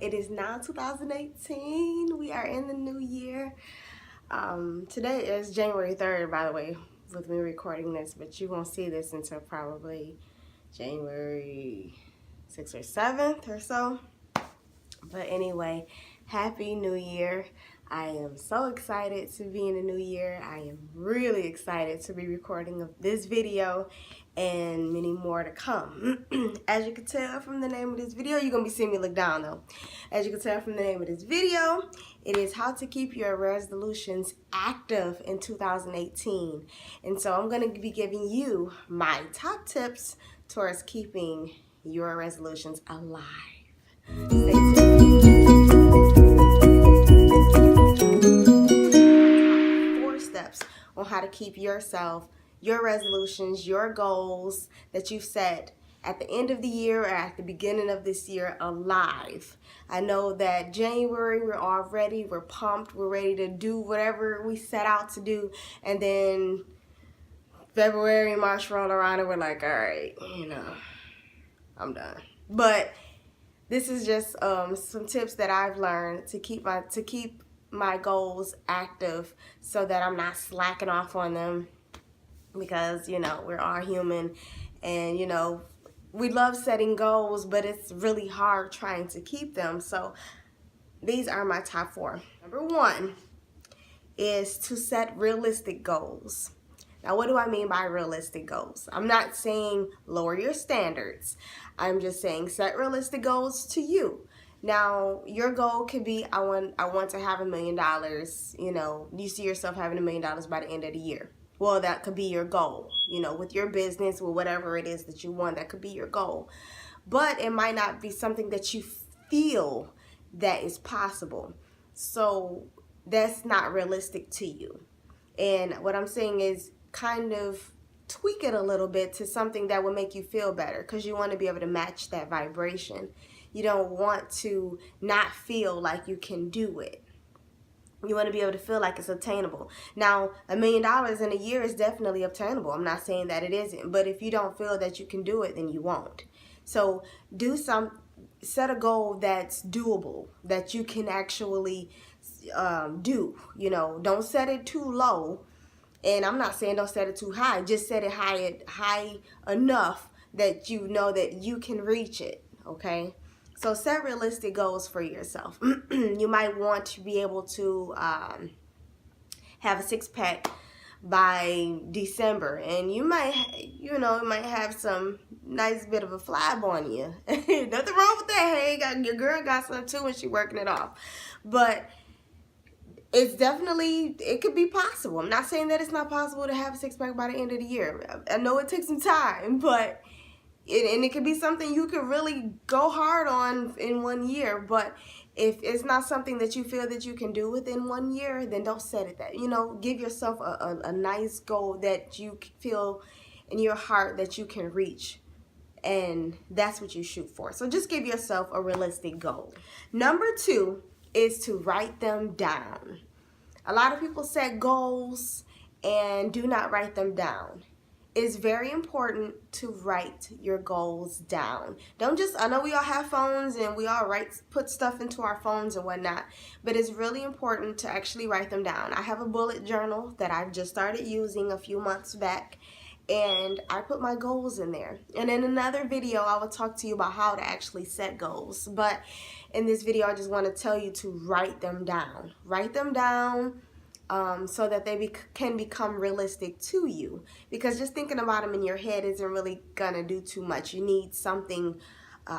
It is now 2018. We are in the new year. Today is January 3rd, by the way, with me recording this, but you won't see this until probably January 6th or 7th or so. But anyway, Happy New Year. I am so excited to be in the new year. I am really excited to be recording this video and many more to come. As you can tell from the name of this video, you're going to be seeing me look down though. As you can tell from the name of this video, it is how to keep your resolutions active in 2018. And so I'm going to be giving you my top tips towards keeping your resolutions alive. Stay tuned. On how to keep yourself, your resolutions, your goals that you've set at the end of the year or at the beginning of this year alive. I know that January, we're all ready, we're pumped, we're ready to do whatever we set out to do, and then February, March roll around and we're like, all right, I'm done. But this is just some tips that I've learned to keep my goals active so that I'm not slacking off on them, because we're all human and we love setting goals, but it's really hard trying to keep them. So these are my top 4. Number 1 is to set realistic goals. Now, what do I mean by realistic goals? I'm not saying lower your standards. I'm just saying set realistic goals to you. Now, your goal could be, I want to have $1 million. You see yourself having $1 million by the end of the year. Well, that could be your goal, with your business or whatever it is that you want. That could be your goal. But it might not be something that you feel that is possible. So that's not realistic to you. And what I'm saying is kind of tweak it a little bit to something that will make you feel better, because you want to be able to match that vibration. You don't want to not feel like you can do it. You want to be able to feel like it's obtainable. Now, $1 million in a year is definitely obtainable. I'm not saying that it isn't. But if you don't feel that you can do it, then you won't. So set a goal that's doable, that you can actually do. Don't set it too low. And I'm not saying don't set it too high. Just set it high enough that you know that you can reach it. Okay? So set realistic goals for yourself. You might want to be able to have a 6-pack by December, and you might have some nice bit of a flab on you. Nothing wrong with that. Hey, your girl got some too, and she working it off. But it could be possible. I'm not saying that it's not possible to have a 6-pack by the end of the year. I know it takes some time, but it could be something you could really go hard on in 1 year. But if it's not something that you feel that you can do within 1 year, then don't set it that. Give yourself a nice goal that you feel in your heart that you can reach. And that's what you shoot for. So just give yourself a realistic goal. Number 2 is to write them down. A lot of people set goals and do not write them down. It's very important to write your goals down. I know we all have phones and we all put stuff into our phones and whatnot, but it's really important to actually write them down. I have a bullet journal that I've just started using a few months back, and I put my goals in there. And in another video, I will talk to you about how to actually set goals. But in this video, I just want to tell you to write them down. Write them down so that they can become realistic to you. Because just thinking about them in your head isn't really going to do too much. You need something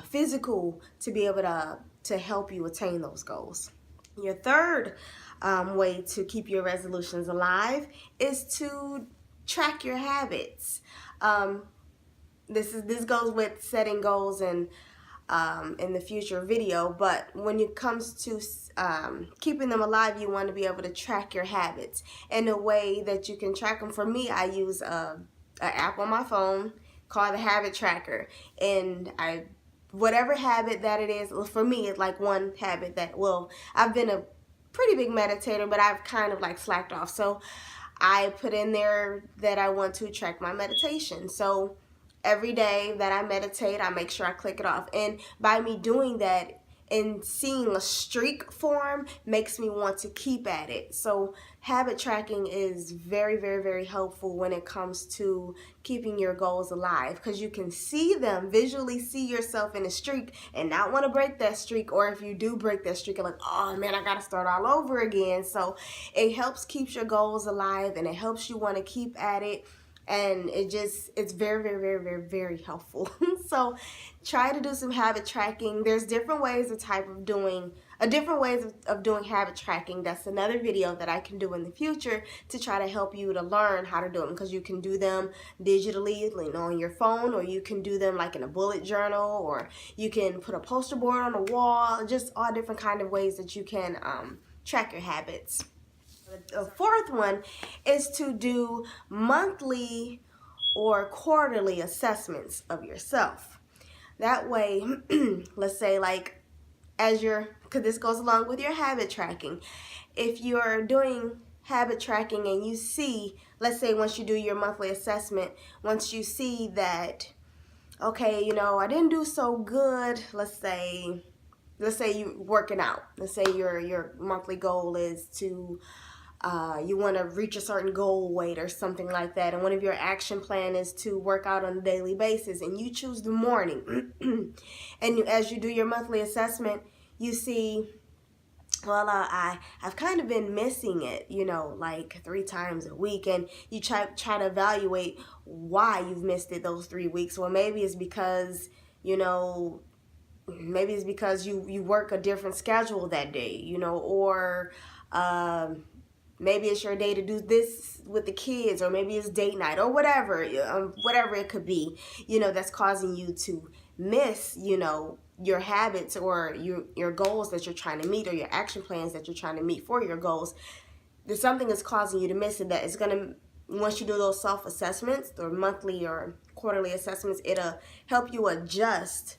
physical to be able to help you attain those goals. Your third way to keep your resolutions alive is to track your habits. This goes with setting goals and in the future video, but when it comes to keeping them alive, you want to be able to track your habits in a way that you can track them. For me, I use an app on my phone called the Habit Tracker, and whatever habit that it is, for me it's like one habit that, I've been a pretty big meditator, but I've kind of like slacked off, so I put in there that I want to track my meditation. So every day that I meditate, I make sure I click it off. And by me doing that, and seeing a streak form makes me want to keep at it. So habit tracking is very, very, very helpful when it comes to keeping your goals alive, because you can see them, visually see yourself in a streak and not want to break that streak. Or if you do break that streak, you're like, oh man, I gotta start all over again. So it helps keep your goals alive, and it helps you want to keep at it. And it's very, very, very, very, very helpful. So try to do some habit tracking. There's different ways of doing habit tracking. That's another video that I can do in the future to try to help you to learn how to do them, because you can do them digitally, on your phone, or you can do them like in a bullet journal, or you can put a poster board on the wall. Just all different kind of ways that you can track your habits. The fourth one is to do monthly or quarterly assessments of yourself. That way, let's say like because this goes along with your habit tracking. If you're doing habit tracking and you see, let's say once you do your monthly assessment, once you see that, okay, I didn't do so good, let's say you're working out. Let's say your monthly goal is to you want to reach a certain goal weight or something like that, and one of your action plan is to work out on a daily basis, and you choose the morning. And as you do your monthly assessment, you see, well, I've kind of been missing it, like 3 times a week, and you try to evaluate why you've missed it those 3 weeks. Well, maybe it's because you work a different schedule that day, or maybe it's your day to do this with the kids, or maybe it's date night, or whatever it could be, that's causing you to miss, your habits or your goals that you're trying to meet, or your action plans that you're trying to meet for your goals. There's something that's causing you to miss it, that it's going to, once you do those self-assessments, or monthly or quarterly assessments, it'll help you adjust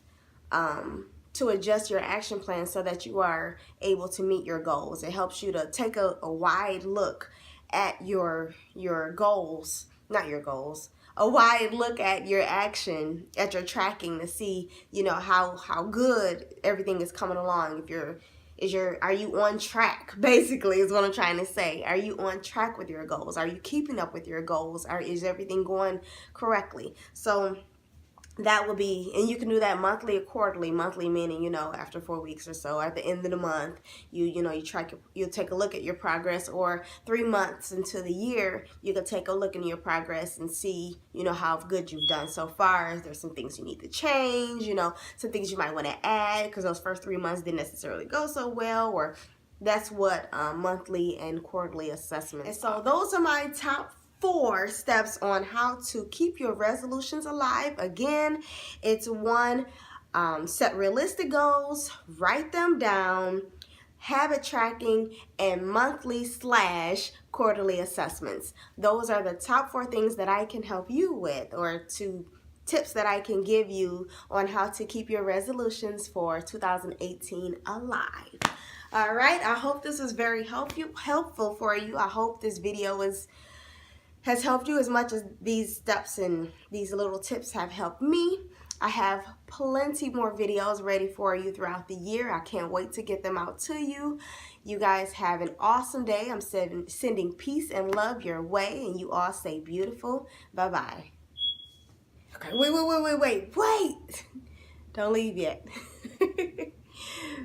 your action plan so that you are able to meet your goals. It helps you to take a wide look at your goals, a wide look at your action, at your tracking, to see, how good everything is coming along. Are you on track, basically, is what I'm trying to say. Are you on track with your goals? Are you keeping up with your goals? Is everything going correctly? So that will be, and you can do that monthly or quarterly. Monthly meaning, after 4 weeks or so, at the end of the month, you'll take a look at your progress, or 3 months into the year, you can take a look in your progress and see, how good you've done so far. There's some things you need to change, some things you might want to add, because those first 3 months didn't necessarily go so well, or that's what monthly and quarterly assessments. And so those are my top 4 steps on how to keep your resolutions alive. Again, it's 1, set realistic goals, write them down, habit tracking, and monthly/quarterly assessments. Those are the top 4 things that I can help you with, or 2 tips that I can give you on how to keep your resolutions for 2018 alive. All right, I hope this was very helpful for you. I hope this video has helped you as much as these steps and these little tips have helped me. I have plenty more videos ready for you throughout the year. I can't wait to get them out to you. You guys have an awesome day. I'm sending peace and love your way, and you all stay beautiful. Bye-bye. Okay, wait. Don't leave yet.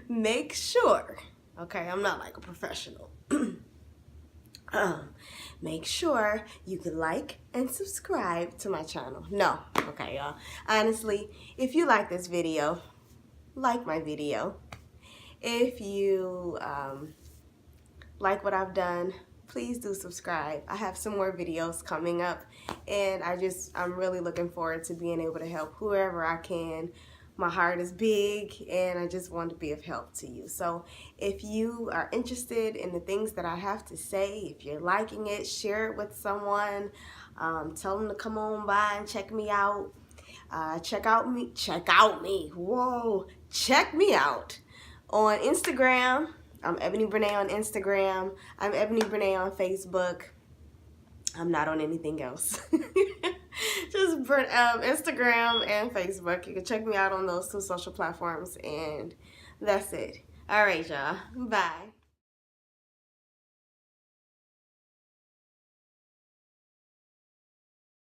Make sure, okay, I'm not like a professional. Make sure you can like and subscribe to my channel. No, okay, y'all. Honestly, if you like this video, like my video. If you like what I've done, please do subscribe. I have some more videos coming up, and I'm really looking forward to being able to help whoever I can. My heart is big, and I just want to be of help to you. So if you are interested in the things that I have to say, if you're liking it, share it with someone. Tell them to come on by and check me out. Check me out on Instagram. I'm Ebony Brene on Instagram. I'm Ebony Brene on Facebook. I'm not on anything else. Just Instagram and Facebook. You can check me out on those two social platforms, and that's it. All right, y'all. Bye.